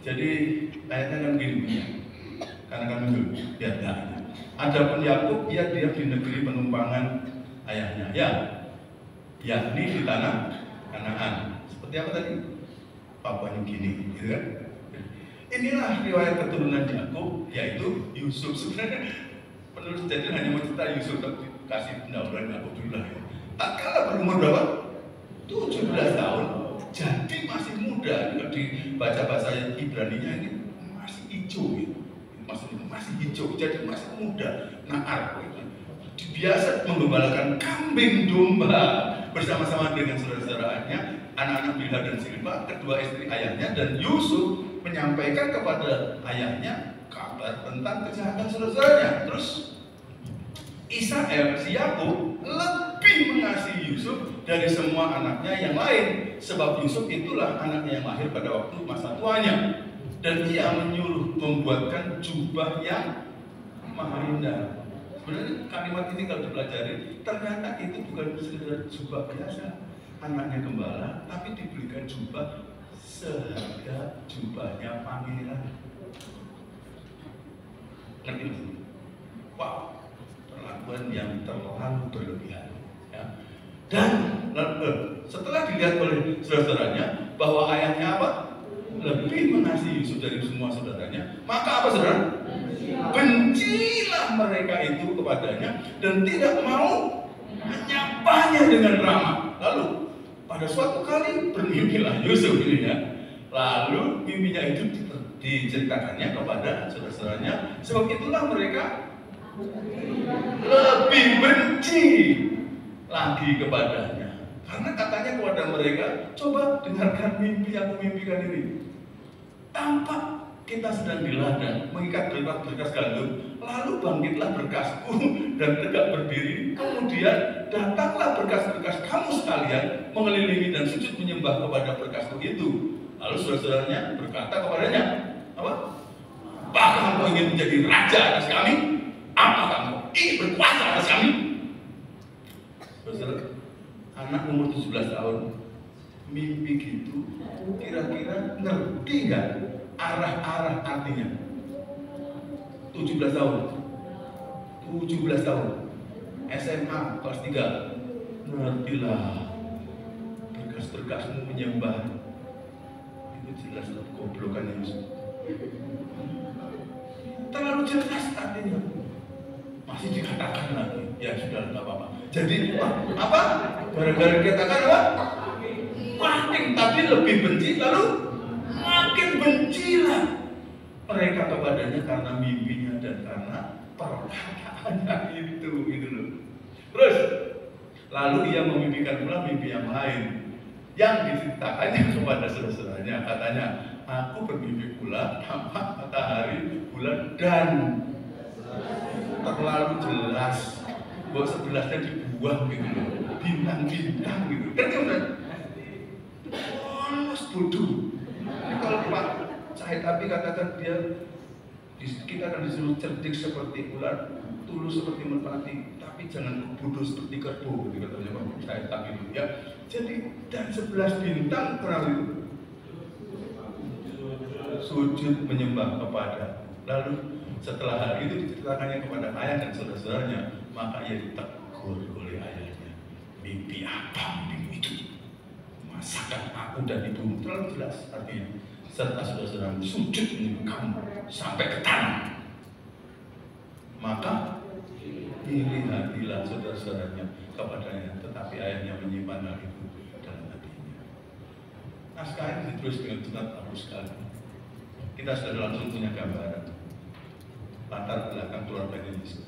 Jadi ayatnya kan gini ya, karena kan muncul biar enggak. Adapun Yakub ia diam di negeri penumpangan ayahnya, ya, yakni di tanah Kanaan. Seperti apa tadi? Papua Nugini, gitu kan? Inilah riwayat keturunan Yakub, yaitu Yusuf. Sebenarnya penulis jadi hanya mau cerita Yusuf, tapi kasih pendahuluan Yakub dulu lah. Tak kalah berumur berapa? 17 tahun. Jadi masih muda. Kalau dibaca bahasa Ibrani-nya ini masih hijau, gitu. Masih hijau, jadi masih muda. Naar, gitu. Biasa menggembalakan kambing domba bersama-sama dengan saudara-saudaranya, anak-anak Bilha dan Silpa, kedua istri ayahnya, dan Yusuf menyampaikan kepada ayahnya kabar tentang kejahatan saudara-saudaranya. Terus Israel, si Yakub, lebih mengasihi Yusuf dari semua anaknya yang lain, sebab Yusuf itulah anaknya yang lahir pada waktu masa tuanya, dan ia menyuruh membuatkan jubah yang maha indah. Sebenarnya kalimat ini kalau dipelajari, ternyata itu bukan sekedar jubah biasa. Anaknya gembala, tapi diberikan jubah seharga jubahnya pangeran. Ngerti mas? Wow, perlakuan yang terlalu berlebihan. Ya. Dan setelah dilihat oleh saudara-saudaranya bahwa ayahnya apa? Lebih mengasihi Yusuf dari semua saudaranya, maka apa saudara? Bencilah mereka itu kepadanya dan tidak mau menyapanya dengan ramah. Lalu pada suatu kali bermimpilah Yusuf ini ya. Lalu mimpinya itu diceritakannya kepada saudara-saudaranya. Sebab itulah mereka lebih benci lagi kepadanya. Karena katanya kepada mereka, coba dengarkan mimpi yang aku mimpikan ini. Tampak kita sedang di ladang mengikat berkas gandum, lalu bangkitlah berkasku dan tegak berdiri. Kemudian datanglah berkas-berkas kamu sekalian mengelilingi dan sujud menyembah kepada berkasku itu. Lalu saudara-saudaranya berkata kepadanya, apa? Apakah kamu ingin menjadi raja atas kami? Apakah kamu ingin berkuasa atas kami? Saudara, anak umur 17 tahun mimpi gitu, kira-kira ngerti nggak arah-arah artinya? 17 tahun 17 tahun SMA kelas 3, ngertilah berkas-berkasmu menyembah. Itu jelas goblokan Yusuf. Terlalu jelas artinya. Masih dikatakan lagi, ya sudah nggak apa-apa. Jadi apa? Gara-gara dikatakan apa? Makin tadi lebih benci, lalu makin bencilah mereka kepadanya karena mimpinya dan karena perkataannya itu, gitu loh. Terus lalu ia memimpikan pula mimpi yang lain yang diceritakannya kepada saudara-saudaranya. Katanya, aku bermimpi pula tampak matahari, bulan dan terlalu jelas, bahwa sebelasnya dibuang gitu loh, bintang-bintang gitu. Kan udah polos bodoh. Ini kalau Pak Syahid Abi katakan kita akan disuruh cerdik seperti ular, tulus seperti merpati, tapi jangan bodoh seperti kerbau, gitu katanya Pak Syahid Abi itu ya. Jadi dan 11 bintang terlalu sujud menyembah kepada. Lalu setelah hal itu diceritakannya kepada ayah dan saudara-saudaranya, maka ia ditegur oleh ayahnya. Mimpi apa mimpimu itu? Masakan aku dan ibumu, terlalu jelas artinya. Serta saudara-saudaramu sujud menyembah kamu sampai ke tanah. Maka iri hatilah saudara-saudaranya kepadanya, tetapi ayahnya menyimpan hal itu dalam hatinya. Naskah ini ditulis dengan sangat halus sekali. Kita sudah langsung punya gambaran latar belakang keluarga Yusuf.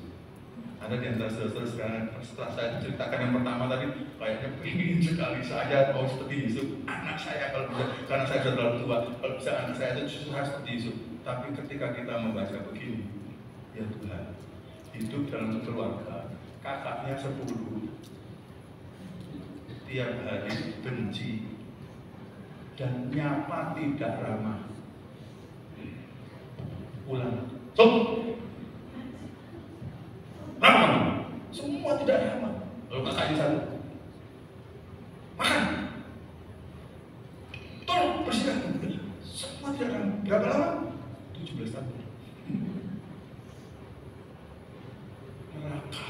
Ada di antara saudara-saudara sekarang, setelah saya ceritakan yang pertama tadi, kayaknya ingin sekali saya mau seperti Yusuf, anak saya kalau bisa, karena saya sudah terlalu tua, kalau bisa anak saya itu justru harus seperti Yusuf. Tapi ketika kita membaca begini, ya Tuhan, hidup dalam keluarga, kakaknya 10, tiap hari benci dan nyapa tidak ramah. Ulang, ramah, semua tidak ramah. Lalu kakaknya satu, makan, tolong bersihkan, semua tidak ramah. Berapa lama? 17 tahun. Neraka.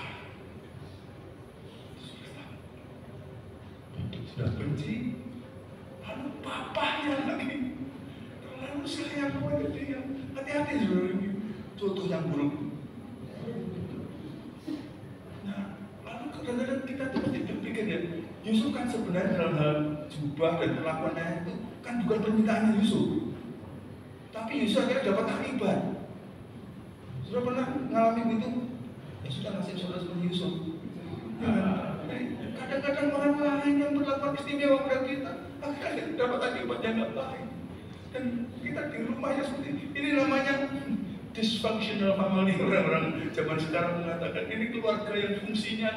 Sudah benci, lalu papanya lagi terlalu sayang kepada dia. Hati-hati saudara ini, contoh yang buruk. Nah, lalu kadang-kadang kita tuh mesti berpikir ya, Yusuf kan sebenarnya dalam hal jubah dan perlakuannya itu kan bukan permintaan Yusuf, tapi Yusuf akhirnya dapat akibat. Sudah pernah ngalamin itu? Ya sudah, nasib saudara seperti Yusuf. Kadang-kadang orang lain yang berlakukan istimewa pada kita, akhirnya dapat akibat yang nggak baik. Dan kita di rumahnya seperti ini. Ini namanya dysfunctional family. Orang-orang zaman sekarang mengatakan ini keluarga yang fungsinya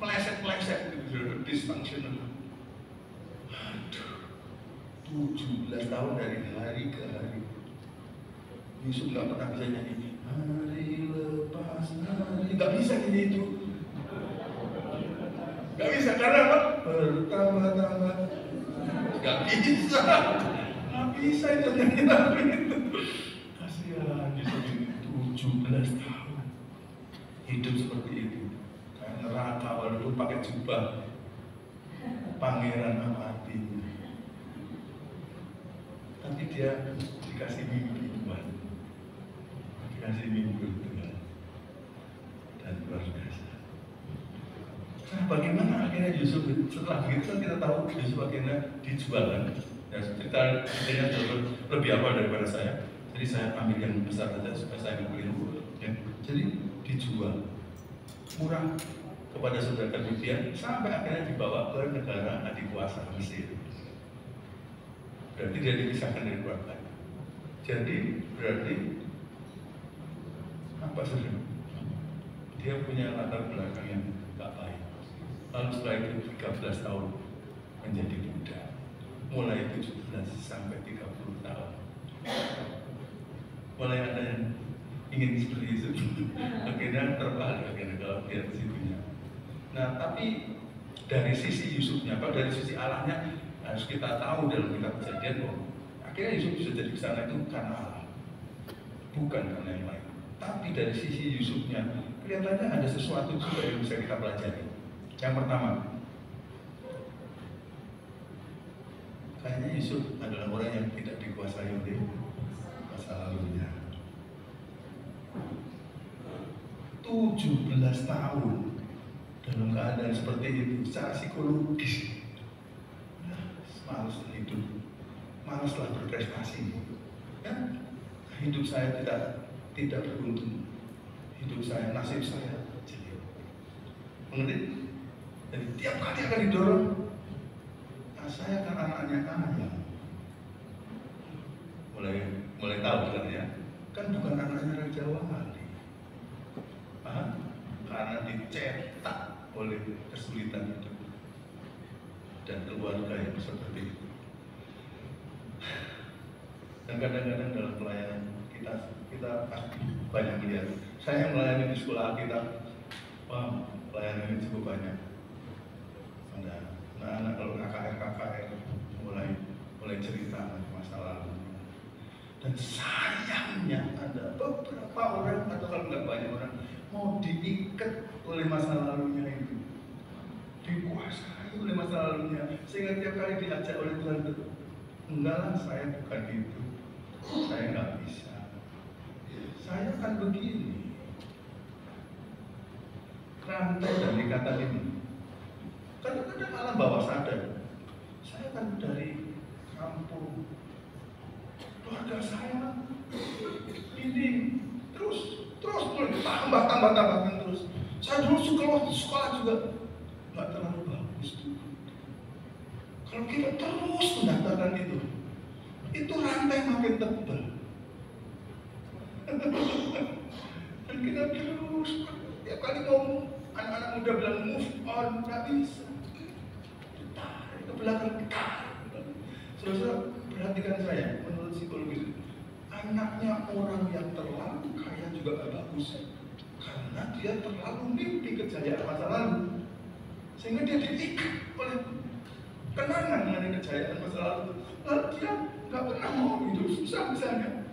meleset-meleset, dysfunctional. Aduh, 17 tahun dari hari ke hari. Yusuf nggak pernah bisa nyanyi hari lepas hari, nggak bisa nyanyi itu. Gak bisa, karena apa? Bertambah-tambah. Gak bisa. Gak bisa itu nyanyi lagu itu. Kasihan Yusuf ini 17 tahun hidup seperti itu. Kayak neraka walaupun pakai jubah. Pangeran apa artinya? Tapi dia dikasih mimpi Tuhan. Dikasih mimpi Tuhan. Dan luar biasa. Nah, bagaimana akhirnya Yusuf setelah begitu kan kita tahu Yusuf akhirnya dijual kan? Ya, ceritanya jauh lebih awal daripada saya. Jadi saya ambil yang besar saja supaya saya keliru. Ya. Jadi dijual murah kepada saudara Midian sampai akhirnya dibawa ke negara adikuasa Mesir. Berarti dia dipisahkan dari keluarga. Jadi berarti apa saudara? Dia punya latar belakang yang gak baik. Lalu setelah itu 13 tahun menjadi budak. Mulai 17 sampai 30 tahun. Mulai ada yang ingin seperti itu. Akhirnya terbalik akhirnya kalau lihat situnya. Nah, tapi dari sisi Yusufnya, atau dari sisi Allahnya harus kita tahu dalam kitab Kejadian bahwa akhirnya Yusuf bisa jadi ke sana itu karena Allah, bukan karena yang lain. Tapi dari sisi Yusufnya kelihatannya ada sesuatu juga yang bisa kita pelajari. Yang pertama, kayaknya Yusuf adalah orang yang tidak dikuasai oleh masa lalunya. 17 tahun dalam keadaan seperti itu, secara psikologis, malas hidup, malaslah berprestasi. Ya? Hidup saya tidak beruntung, hidup saya, nasib saya jelek. Mengerti? Jadi tiap kali akan didorong, nah, saya kan anaknya ayah. Mulai tahu kan ya, kan bukan anaknya Raja Wali. Karena dicetak oleh kesulitan hidup dan keluarga yang seperti itu. Dan kadang-kadang dalam pelayanan kita banyak melihat. Saya melayani di sekolah kita, pelayanan ini cukup banyak. Ada anak-anak kalau KKR mulai cerita masa lalu. Dan sayangnya ada beberapa orang atau kalau nggak banyak orang mau diikat oleh masa lalunya itu, dikuasai oleh masa lalunya, sehingga tiap kali diajak oleh Tuhan itu, enggak lah, saya bukan itu, saya nggak bisa, saya kan begini. Rantai dan ikatan ini kadang-kadang malah bawah sadar, saya kan dari kampung, keluarga saya ini terus tambah terus. Saya dulu sekolah juga nggak terlalu bagus tuh. Kalau kita terus mendaftarkan itu rantai makin tebal. Dan kita terus tiap kali mau anak-anak muda bilang move on, nggak bisa. Ditarik ke belakang, Saudara perhatikan saya, menurut psikologis, anaknya orang yang terlalu kaya juga gak bagus, karena dia terlalu mimpi kejayaan masa lalu, sehingga dia diikat oleh kenangan mengenai kejayaan masa lalu. Lalu dia gak pernah mau hidup susah misalnya,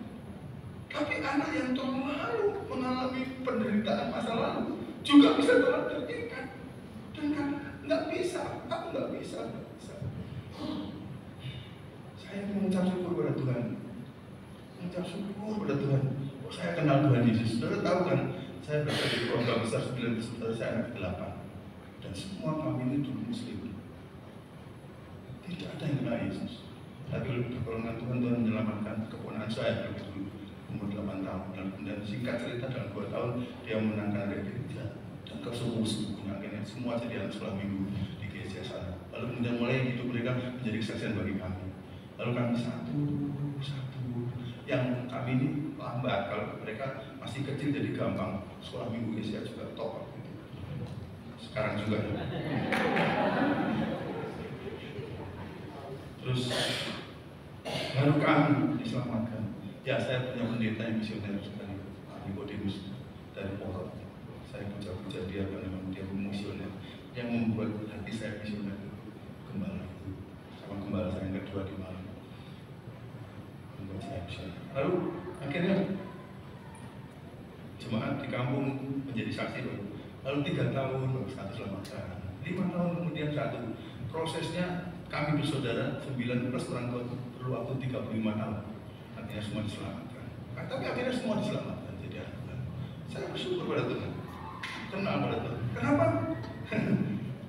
Tapi anak yang terlalu mengalami penderitaan masa lalu juga bisa terlahirkan. Dan kan nggak bisa, aku nggak bisa. Saya mengucap syukur pada Tuhan. Mengucap syukur pada Tuhan. Oh, saya kenal Tuhan Yesus. Saudara tahu kan, saya berada di keluarga besar 9 saudara, saya anak 8. Dan semua kami ini dulu Muslim. Tidak ada yang kenal Yesus. Tapi pertolongan Tuhan, Tuhan menyelamatkan keponakan saya dulu umur 8 tahun. Dan singkat cerita dalam 2 tahun dia menangkan dari gereja dan ke suku-sukunya. Akhirnya semua jadi anak sekolah minggu di gereja sana. Lalu kemudian mulai hidup mereka menjadi kesaksian bagi kami. Lalu kami satu yang kami ini lambat, kalau mereka masih kecil jadi gampang. Sekolah minggu Asia juga top gitu. Sekarang juga. Terus baru kami diselamatkan. Ya, saya punya pendeta yang misioner sekali, Nicodemus dari Porot. Saya puja-puja dia karena memang dia misioner yang membuat hati saya misioner. Gembala itu sama gembala saya yang kedua di Malang. Lalu akhirnya jemaat di kampung menjadi saksi baru. Lalu 3 tahun baru satu selamatkan. 5 tahun kemudian satu. Prosesnya kami bersaudara 9 plus orang tua perlu waktu 35 tahun. Akhirnya semua diselamatkan. Nah, tapi akhirnya semua diselamatkan. Jadi saya bersyukur pada Tuhan. Kenal pada Tuhan. Kenapa?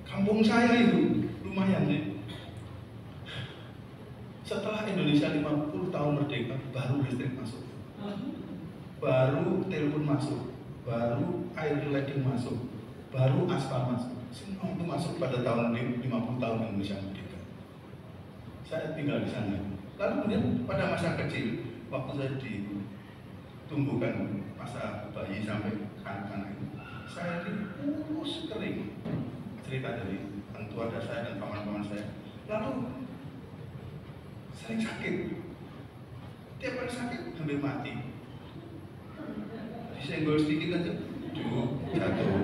Kampung saya itu lumayan nih. Setelah Indonesia 50 tahun merdeka, baru listrik masuk, baru telepon masuk, baru air ledeng masuk, baru aspal masuk. Semua itu masuk pada tahun 50 tahun Indonesia merdeka. Saya tinggal di sana. Lalu kemudian pada masa kecil, waktu saya ditumbuhkan masa bayi sampai kanak-kanak itu, saya kurus kering. Cerita dari orang tua saya dan paman-paman saya. Lalu sering sakit, tiap kali sakit hampir mati. Disenggol sedikit aja, jatuh.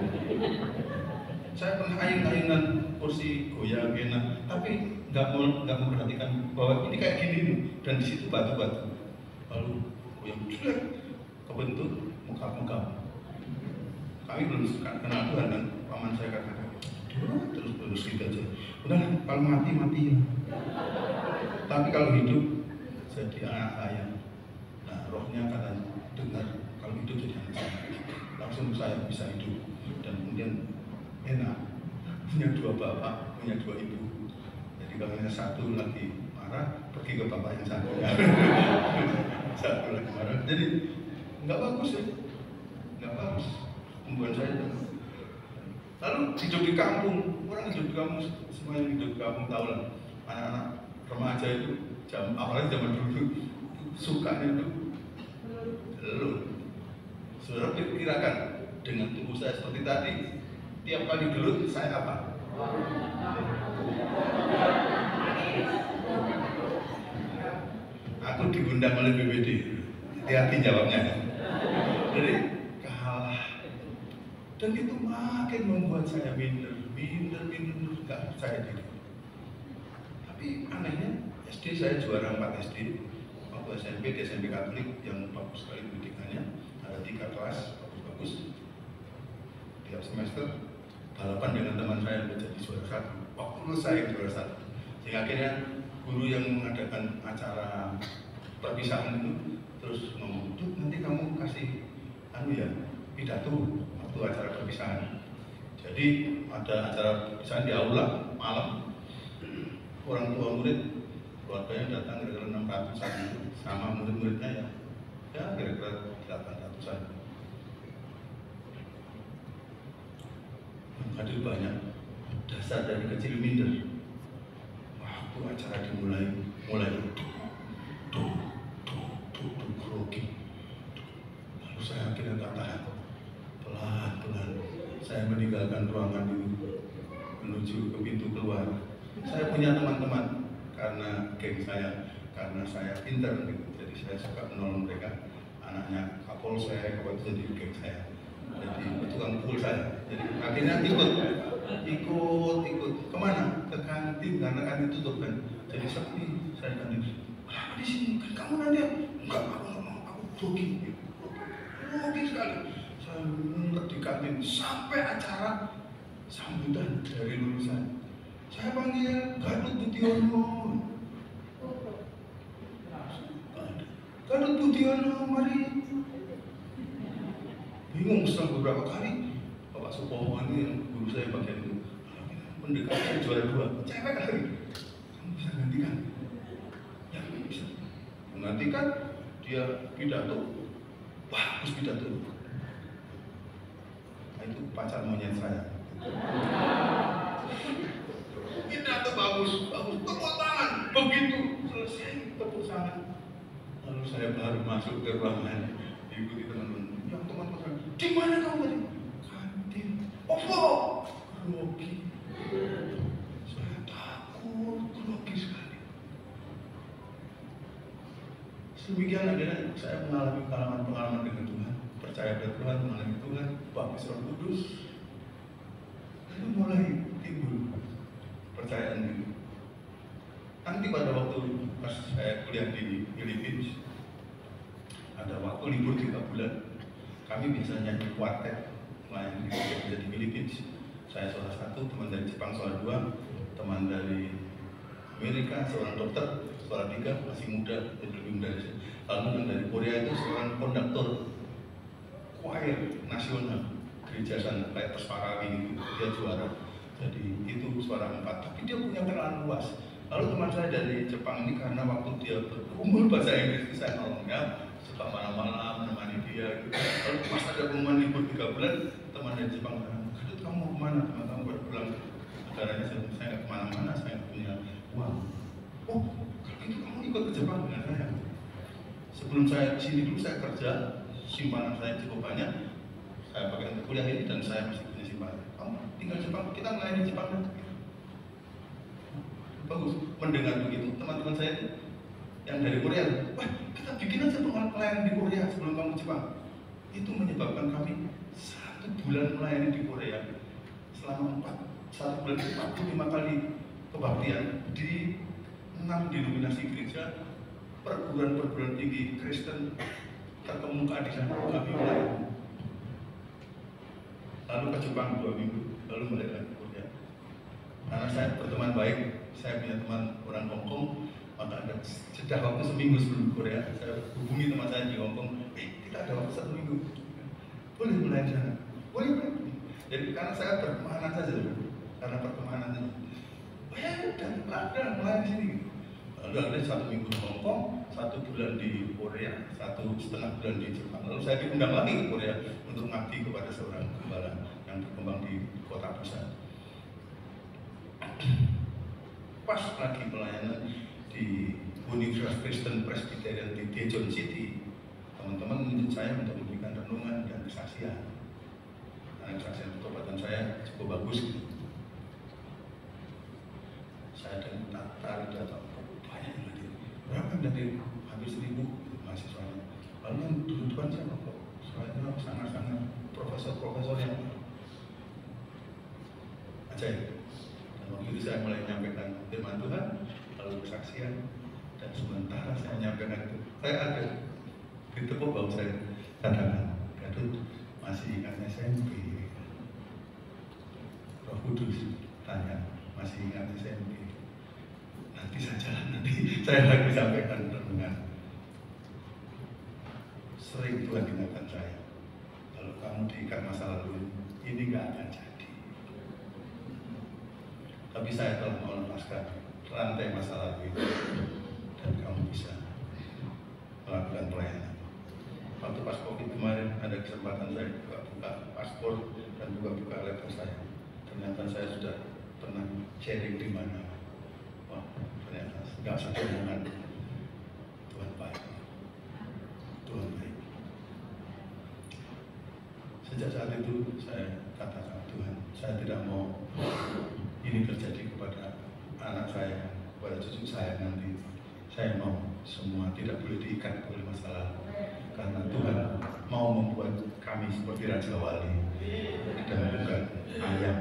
Saya pernah ayun-ayunan kursi goyang enak, tapi nggak memperhatikan bahwa ini kayak gini nih, dan di situ batu-batu. Lalu goyang jelek, kebentuk muka-muka. Kami belum suka kenal Tuhan kan, paman saya katakan, terus gitu aja. Udah, kalau mati ya. Tapi kalau hidup jadi anak saya. Nah, rohnya katanya dengar kalau hidup jadi anak saya. Langsung saya bisa hidup dan kemudian enak. Punya 2 bapak, punya 2 ibu. Jadi kalau yang satu lagi marah, pergi ke bapak yang satu. Satu lagi marah. Jadi nggak bagus ya, nggak bagus. Membuat saya itu. Lalu hidup di kampung, orang hidup di kampung, semua yang hidup di kampung tahu lah. Anak-anak remaja itu apalagi zaman dulu sukanya itu lalu saudara kirakan dengan tubuh saya seperti tadi, tiap kali gelut saya apa? Aku diundang oleh BPD, hati-hati jawabnya. Jadi kalah, dan itu makin membuat saya minder, nggak percaya diri. Tapi anehnya SD saya juara 4 SD. Waktu SMP di SMP Katolik yang bagus sekali pendidikannya, ada 3 kelas bagus-bagus. Tiap semester balapan dengan teman saya menjadi juara 1. Waktu itu saya juara 1. Sehingga akhirnya guru yang mengadakan acara perpisahan itu terus ngomong, nanti kamu kasih pidato waktu acara perpisahan. Jadi ada acara perpisahan di aula malam. Orang tua murid, keluarganya datang kira-kira 600-an sama murid-muridnya ya kira-kira 800-an. Hadir banyak. Dasar dari kecil minder. Waktu acara dimulai, grogi. Lalu saya akhirnya tak tahan. Pelan-pelan saya meninggalkan ruangan itu menuju ke pintu keluar. Saya punya teman-teman karena geng saya, karena saya pintar gitu. Jadi saya suka menolong mereka. Anaknya Kapolsek waktu jadi geng saya. Jadi tukang pukul saya. Jadi akhirnya ikut kemana? Ke kantin karena kantin tutup kan. Jadi sepi. Saya kantin. Kenapa di sini? Kan kamu nanti enggak, aku nggak mau. Aku grogi sekali. Saya ngumpet di kantin sampai acara sambutan dari lulusan. Saya panggil Gatot Budiono. Gatot Budiono, mari. Bingung setelah beberapa kali. Bapak Supomo ini yang guru saya bagian itu mendekati juara 2, cewek lagi. Kamu bisa gantikan? Ya bisa. Menggantikan dia pidato, bagus pidato. Nah, itu pacar monyet saya. Pidato bagus, tepuk tangan. Begitu selesai tepuk tangan, lalu saya baru masuk ke ruangan, diikuti teman-teman. Yang teman-teman, di mana kamu tadi? Kantin. Oh, grogi. Saya takut, grogi sekali. Demikian akhirnya saya mengalami pengalaman dengan Tuhan, percaya pada Tuhan, mengalami Tuhan, baptis Roh Kudus. Lalu mulai timbul percayaan diri. Nanti pada waktu pas saya kuliah di Filipina, ada waktu libur 3 bulan, kami biasanya di kuartet melayani di Filipina. Saya salah satu, teman dari Jepang salah 2, teman dari Amerika seorang dokter, salah 3, masih muda, jadi lebih muda dari saya. Lalu yang dari Korea itu seorang konduktor choir nasional gereja sana, kayak Persparawing gitu, dia juara. Jadi itu suara 4, tapi dia punya kenalan luas. Lalu teman saya dari Jepang ini karena waktu dia bergumul bahasa Inggris, saya nolongnya, suka malam-malam menemani dia gitu. Lalu pas ada pengumuman libur 3 bulan, teman dari Jepang bilang, Gatot kamu mau kemana? Teman kamu baru pulang. Negaranya saya nggak kemana-mana, saya nggak punya uang. Oh, kalau gitu kamu ikut ke Jepang dengan saya. Sebelum saya sini dulu saya kerja, simpanan saya cukup banyak. Saya pakai untuk kuliah ini dan saya masih punya simpanan. Kamu tinggal Jepang, kita melayani Jepang kan? Bagus. Mendengar begitu, teman-teman saya yang dari Korea, wah kita bikin aja pelayanan di Korea sebelum kamu Jepang. Itu menyebabkan kami 1 bulan melayani di Korea selama 1 bulan 45 kali kebaktian di 6 denominasi gereja, perguruan tinggi Kristen terkemuka di sana kami melayani. Lalu ke Jepang 2 minggu, lalu balik lagi ke Korea. Karena saya berteman baik, saya punya teman orang Hongkong, maka ada jeda waktu seminggu sebelum Korea, saya hubungi teman saya di Hongkong, kita ada waktu 1 minggu, boleh melayani sana, boleh. Jadi karena saya bertemanan saja, karena pertemanan saja, oh ya udah, ada melayani sini. Lalu ada 1 minggu di Hongkong, 1 bulan di Korea, 1,5 bulan di Jepang. Lalu saya diundang lagi ke Korea untuk mengabdi kepada seorang gembala yang berkembang di kota besar. Pas lagi pelayanan di Universitas Kristen Presbyterian di Daejeon City, teman-teman menunjuk saya untuk memberikan renungan dan kesaksian. Karena kesaksian pertobatan saya cukup bagus. Saya dan tarik data banyak yang hadir. Berapa yang hadir? Hampir 1.000 mahasiswanya. Lalu yang duduk-dudukan siapa kok? Soalnya sangat-sangat profesor-profesor yang ajaib. Dan waktu itu saya mulai menyampaikan firman Tuhan, lalu kesaksian, dan sementara saya menyampaikan itu, saya ada ditepuk bau saya, katakan, Gatot masih ingat SMP. Roh Kudus tanya, masih ingat SMP? Nanti saja, nanti saya lagi sampaikan renungan. Sering Tuhan ingatkan saya, kalau kamu diikat masa lalu, ini gak akan jadi. Tapi saya telah melepaskan rantai masa lalu itu, dan kamu bisa melakukan pelayanan. Waktu pas COVID kemarin ada kesempatan saya buka paspor dan buka laptop saya. Ternyata saya sudah pernah sharing di mana. Wah, ternyata nggak usah omongan. Tuhan baik. Tuhan baik. Sejak saat itu saya katakan, Tuhan, saya tidak mau ini terjadi kepada anak saya, kepada cucu saya nanti. Saya mau semua tidak boleh diikat oleh masalah, karena Tuhan mau membuat kami seperti Raja Wali dan bukan ayam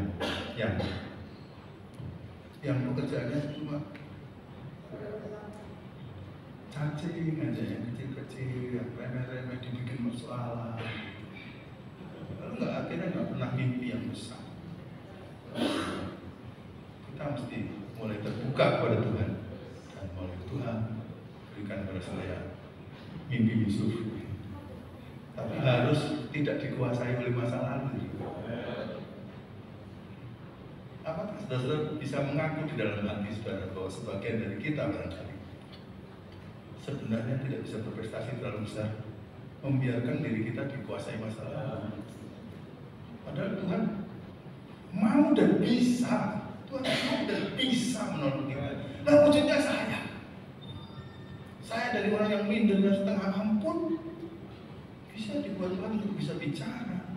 yang pekerjaannya cuma cacing aja, yang kecil-kecil, yang remeh-remeh. kepala. Lalu akhirnya nggak pernah mimpi yang besar. Kita mesti mulai terbuka kepada Tuhan dan mulai Tuhan berikan kepada saya mimpi Yusuf. Tapi harus tidak dikuasai oleh masa lalu. Apakah saudara bisa mengaku di dalam hati saudara bahwa sebagian dari kita barangkali sebenarnya tidak bisa berprestasi terlalu besar, membiarkan diri kita dikuasai masa lalu? Padahal Tuhan mau dan bisa, Tuhan mau dan bisa menolong kita. Nah, wujudnya saya dari orang yang minder dan setengah ampun bisa dibuat Tuhan untuk bisa bicara.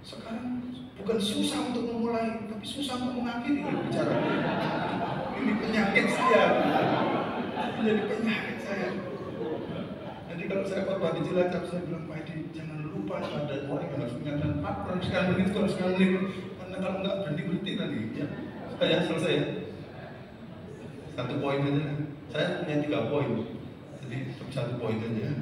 Sekarang bukan susah untuk memulai, tapi susah untuk mengakhiri bicara. Ini penyakit saya, menjadi penyakit saya. Jadi kalau saya khotbah di Cilacap, saya bilang, Pak Edi, jangan lupa ada orang yang harus mengingatkan Pak, kurang sekian menit, karena kalau nggak berhenti nanti. Ya, saya selesai ya. 1 poin aja. Saya punya 3 poin, jadi 1 poin aja.